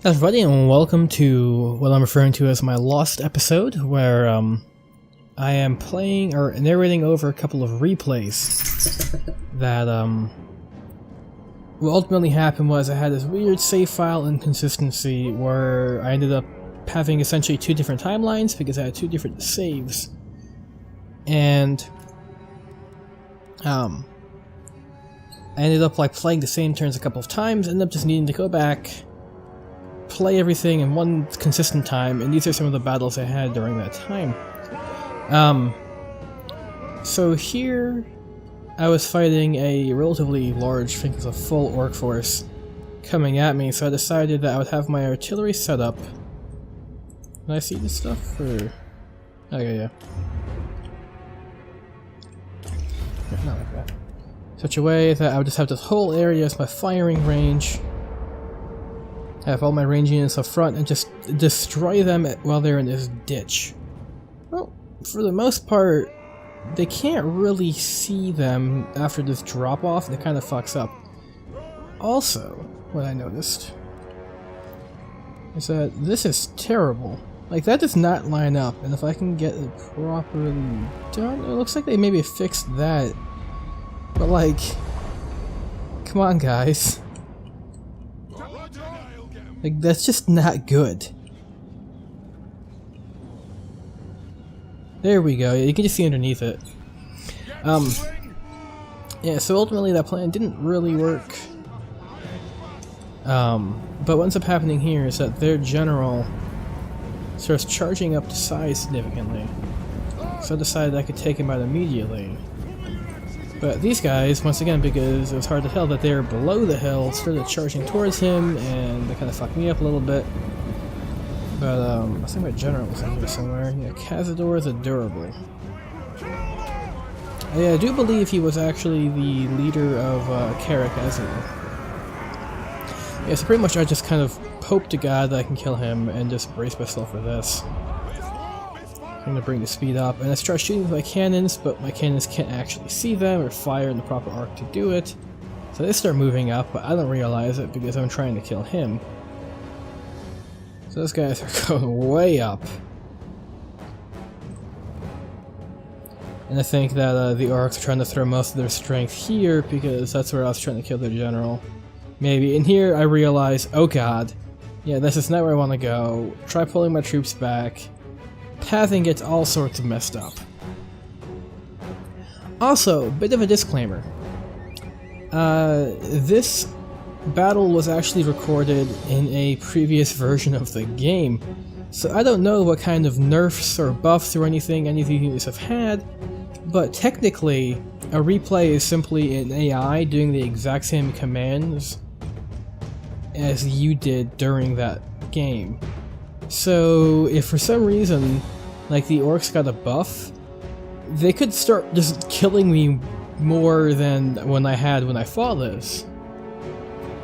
Everybody, and welcome to what I'm referring to as my lost episode, where I am playing or narrating over a couple of replays that what ultimately happened was I had this weird save file inconsistency where I ended up having essentially two different timelines because I had two different saves, and I ended up like playing the same turns a couple of times, ended up just needing to go back, play everything in one consistent time, and these are some of the battles I had during that time. So here I was fighting a relatively large, I think it's a full orc force coming at me, so I decided that I would have my artillery set up. Can I see this stuff? Or... okay, yeah. Not like that. Such a way that I would just have this whole area as my firing range. Have all my range units up front and just destroy them while they're in this ditch. Well, for the most part, they can't really see them after this drop-off. That kind of fucks up. Also, what I noticed is that this is terrible. Like, that does not line up, and if I can get it properly done, it looks like they maybe fixed that. But like, come on guys. Like, that's just not good. There we go, you can just see underneath it. Yeah, so ultimately that plan didn't really work. But what ends up happening here is that their general starts charging up to size significantly. So I decided I could take him out immediately. But these guys, once again, because it was hard to tell that they were below the hill, started charging towards him, and they kind of fucked me up a little bit. But, I think my general was in here somewhere. Yeah, Cazador is adorable. Yeah, I do believe he was actually the leader of Karak Azul. Yeah, so pretty much I just kind of hope to God that I can kill him and just brace myself for this. I'm going to bring the speed up, and I start shooting with my cannons, but my cannons can't actually see them or fire in the proper arc to do it. So they start moving up, but I don't realize it because I'm trying to kill him. So those guys are going way up. And I think that the orcs are trying to throw most of their strength here because that's where I was trying to kill their general. Maybe. And here I realize, oh god, yeah, this is not where I want to go. Try pulling my troops back. Pathing gets all sorts of messed up. Also, bit of a disclaimer. This battle was actually recorded in a previous version of the game, so I don't know what kind of nerfs or buffs or anything any of these units have had, but technically, a replay is simply an AI doing the exact same commands as you did during that game. So, if for some reason, like, the orcs got a buff, they could start just killing me more than when I fought this.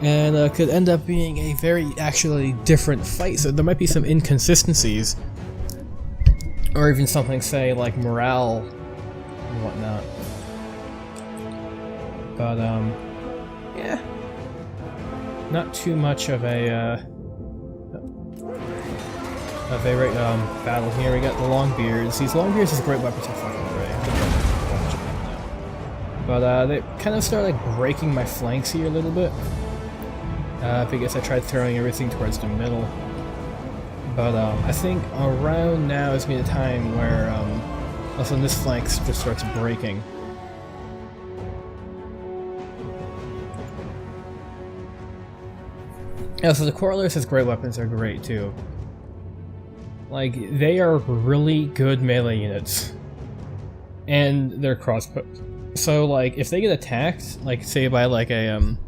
And could end up being a very actually different fight, so there might be some inconsistencies. Or even something, say, like morale and whatnot. But, yeah. Not too much of a, battle here. We got the Longbeards. These Longbeards is a great weapon to fucking array. But they kind of start like breaking my flanks here a little bit. Because I tried throwing everything towards the middle. But I think around now is going to be the time where also this flank just starts breaking. Yeah, so the Quarrelers as great weapons are great too. Like, they are really good melee units. And they're crossbows. So, like, if they get attacked, like, say by, like, a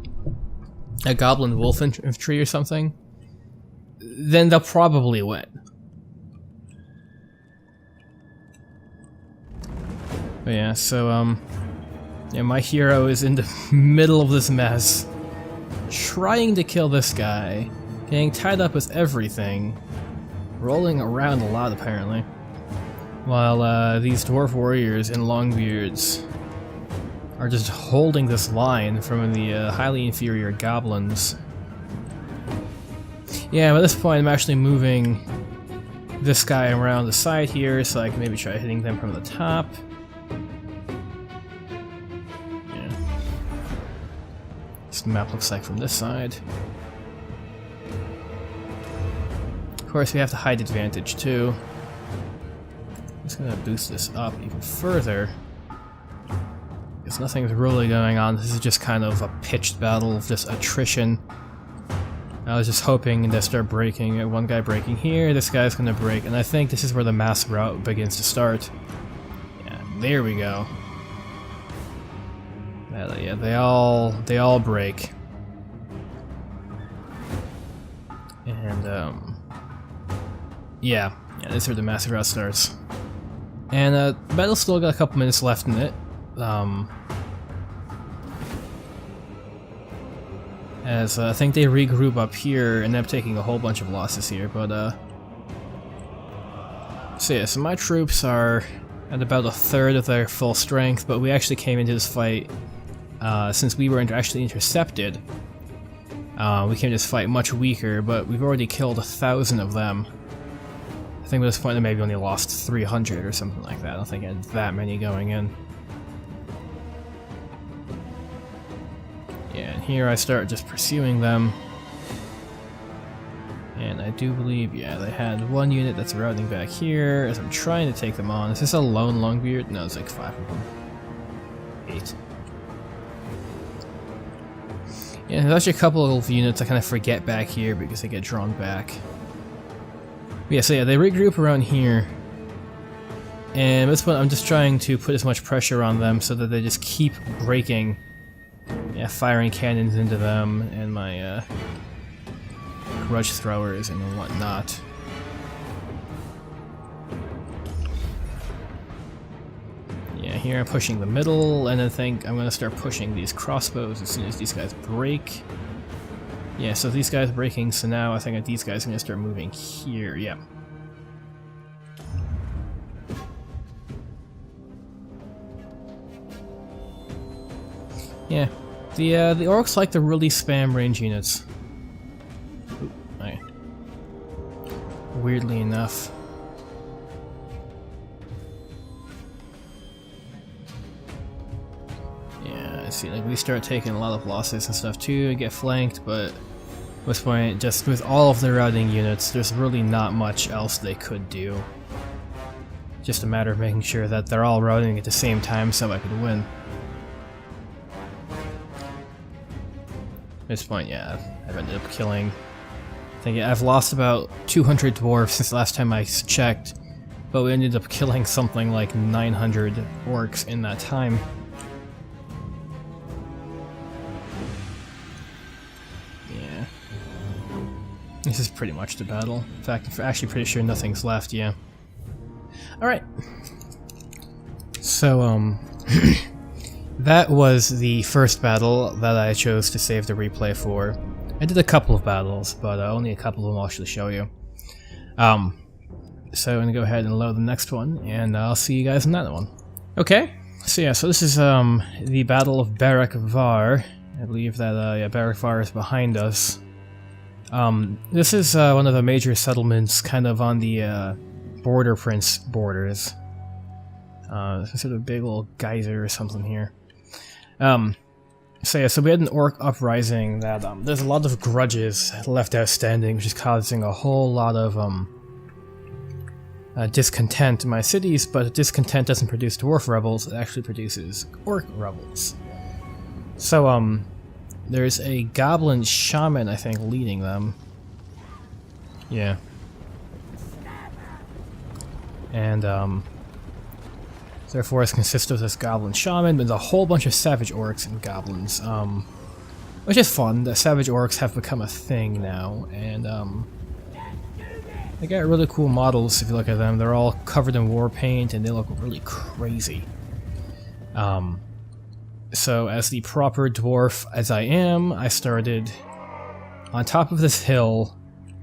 goblin wolf infantry or something, then they'll probably win. But yeah, so, yeah, my hero is in the middle of this mess. Trying to kill this guy. Getting tied up with everything. Rolling around a lot, apparently. While these dwarf warriors and longbeards are just holding this line from the highly inferior goblins. Yeah, by this point I'm actually moving this guy around the side here, so I can maybe try hitting them from the top. Yeah. This map looks like from this side. Of course, we have the height advantage too. I'm just gonna boost this up even further. Because nothing's really going on. This is just kind of a pitched battle of just attrition. I was just hoping to start breaking. One guy breaking here, this guy's gonna break, and I think this is where the mass rout begins to start. Yeah, there we go. Yeah, they all break. And yeah, this is where the mass rout starts. And the battle's still got a couple minutes left in it. As I think they regroup up here and end up taking a whole bunch of losses here, but so yeah, so my troops are at about a third of their full strength, but we actually came into this fight, since we were actually intercepted, we came to this fight much weaker, but we've already killed 1,000 of them. I think at this point they maybe only lost 300 or something like that. I don't think I had that many going in. Yeah, and here I start just pursuing them. And I do believe, yeah, they had one unit that's routing back here as I'm trying to take them on. Is this a lone Longbeard? No, it's like 5 of them. 8. Yeah, there's actually a couple of units I kind of forget back here because they get drawn back. But yeah, so yeah, they regroup around here. And at this point I'm just trying to put as much pressure on them so that they just keep breaking. Yeah, firing cannons into them and my grudge throwers and whatnot. Yeah, here I'm pushing the middle, and I think I'm gonna start pushing these crossbows as soon as these guys break. Yeah, so these guys breaking, so now I think that these guys are gonna start moving here. Yeah. Yeah. The orcs like to really spam range units. Ooh, right. Weirdly enough. Yeah, I see, like we start taking a lot of losses and stuff too, get flanked, but at this point, just with all of the routing units, there's really not much else they could do. Just a matter of making sure that they're all routing at the same time so I could win. At this point, yeah, I've ended up killing. I think I've lost about 200 dwarfs since the last time I checked, but we ended up killing something like 900 orcs in that time. Yeah. This is pretty much the battle. In fact, I'm actually pretty sure nothing's left, yeah. Alright. So, that was the first battle that I chose to save the replay for. I did a couple of battles, but only a couple of them I'll actually show you. So I'm gonna go ahead and load the next one, and I'll see you guys in that one. Okay, so yeah, so this is the Battle of Barak Var. I believe that yeah, Barak Var is behind us. This is one of the major settlements, kind of on the Border Prince borders. Sort of a big little geyser or something here. So yeah, so we had an orc uprising that there's a lot of grudges left outstanding, which is causing a whole lot of discontent in my cities, but discontent doesn't produce dwarf rebels, it actually produces orc rebels. So there's a goblin shaman, I think, leading them. Yeah. And their forest consists of this goblin shaman, with a whole bunch of savage orcs and goblins, which is fun. The savage orcs have become a thing now, and they got really cool models if you look at them. They're all covered in war paint, and they look really crazy. So as the proper dwarf as I am, I started on top of this hill,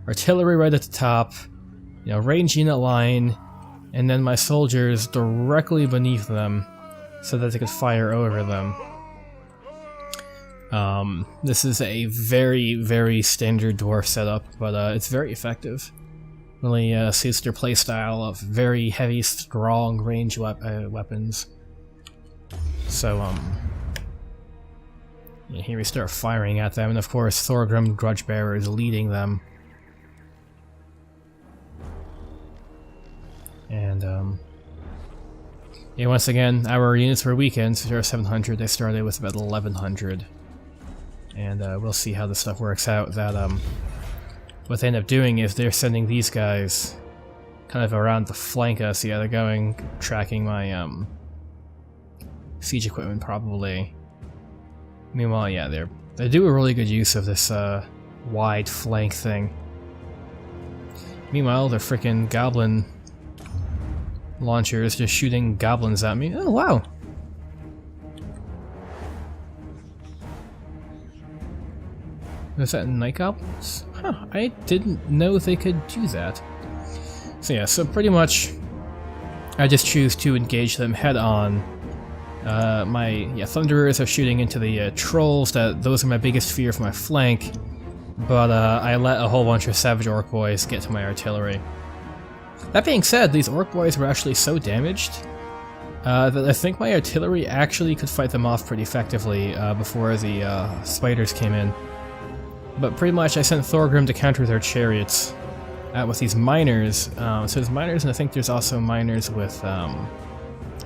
artillery right at the top, you know, range unit line, and then my soldiers directly beneath them so that they could fire over them. This is a very, very standard dwarf setup, but it's very effective. Really suits their playstyle of very heavy, strong range weapons. So, yeah, here we start firing at them, and of course Thorgrim Grudgebearer is leading them. And, yeah, once again, our units were weakened, so 700, they started with about 1100. And we'll see how this stuff works out. That what they end up doing is they're sending these guys kind of around to flank us. Yeah, they're going, tracking my siege equipment probably. Meanwhile, yeah, they do a really good use of this wide flank thing. Meanwhile, the frickin' goblin launchers just shooting goblins at me. Oh wow! Was that night goblins? Huh, I didn't know they could do that. So yeah, so pretty much I just choose to engage them head on. My Thunderers are shooting into the trolls. Those are my biggest fear for my flank, but I let a whole bunch of Savage Orc boys get to my artillery. That being said, these Orc boys were actually so damaged that I think my artillery actually could fight them off pretty effectively before the spiders came in. But pretty much I sent Thorgrim to counter their chariots with these miners. So there's miners, and I think there's also miners with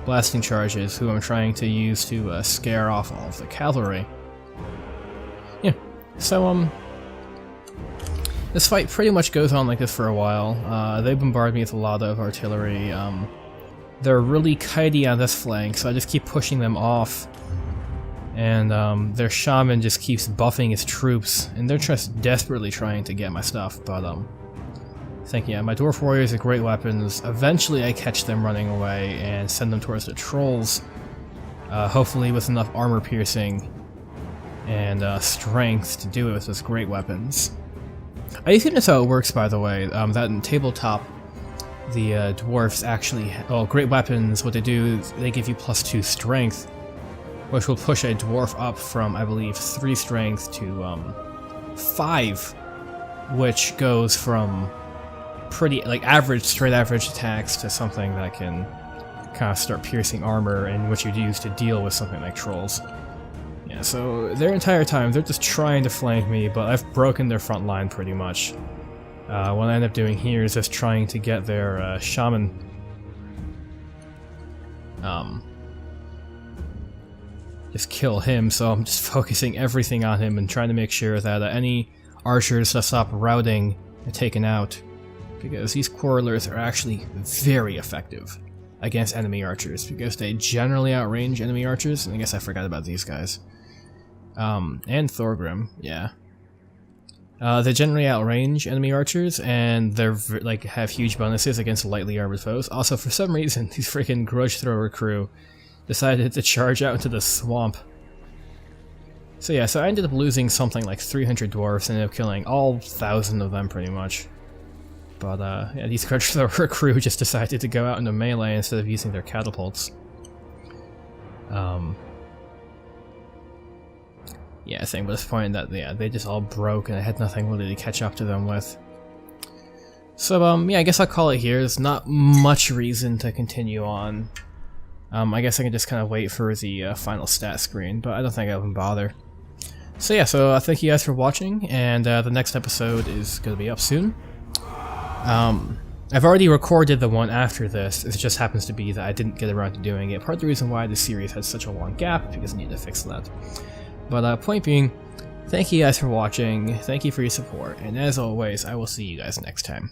blasting charges who I'm trying to use to scare off all of the cavalry. Yeah, so this fight pretty much goes on like this for a while. They bombard me with a lot of artillery. They're really kitey on this flank, so I just keep pushing them off. And their shaman just keeps buffing his troops, and they're just desperately trying to get my stuff, but I think, yeah, my dwarf warriors are great weapons. Eventually I catch them running away and send them towards the trolls, hopefully with enough armor piercing and strength to do it with those great weapons. I think that's how it works, by the way, that in tabletop the dwarfs actually, well, great weapons, what they do is they give you +2 strength, which will push a dwarf up from, I believe, 3 strength to 5, which goes from pretty, like, straight average attacks to something that can kind of start piercing armor, and which you'd use to deal with something like trolls. Yeah, so their entire time, they're just trying to flank me, but I've broken their front line pretty much. What I end up doing here is just trying to get their shaman just kill him, so I'm just focusing everything on him and trying to make sure that any archers that stop routing are taken out, because these quarrelers are actually very effective against enemy archers, because they generally outrange enemy archers, and I guess I forgot about these guys. And Thorgrim, yeah. They generally outrange enemy archers, and they're like have huge bonuses against lightly armored foes. Also, for some reason, these freaking grudge thrower crew decided to charge out into the swamp. So yeah, so I ended up losing something like 300 dwarfs and ended up killing all 1,000 of them pretty much. But yeah, these grudge thrower crew just decided to go out into melee instead of using their catapults. Yeah, I think at this point that, yeah, they just all broke and I had nothing really to catch up to them with. So yeah, I guess I'll call it here. There's not much reason to continue on. I guess I can just kind of wait for the final stat screen, but I don't think I would bother. So yeah, so thank you guys for watching, and the next episode is going to be up soon. I've already recorded the one after this. It just happens to be that I didn't get around to doing it. Part of the reason why this series had such a long gap, because I need to fix that. But point being, thank you guys for watching, thank you for your support, and as always, I will see you guys next time.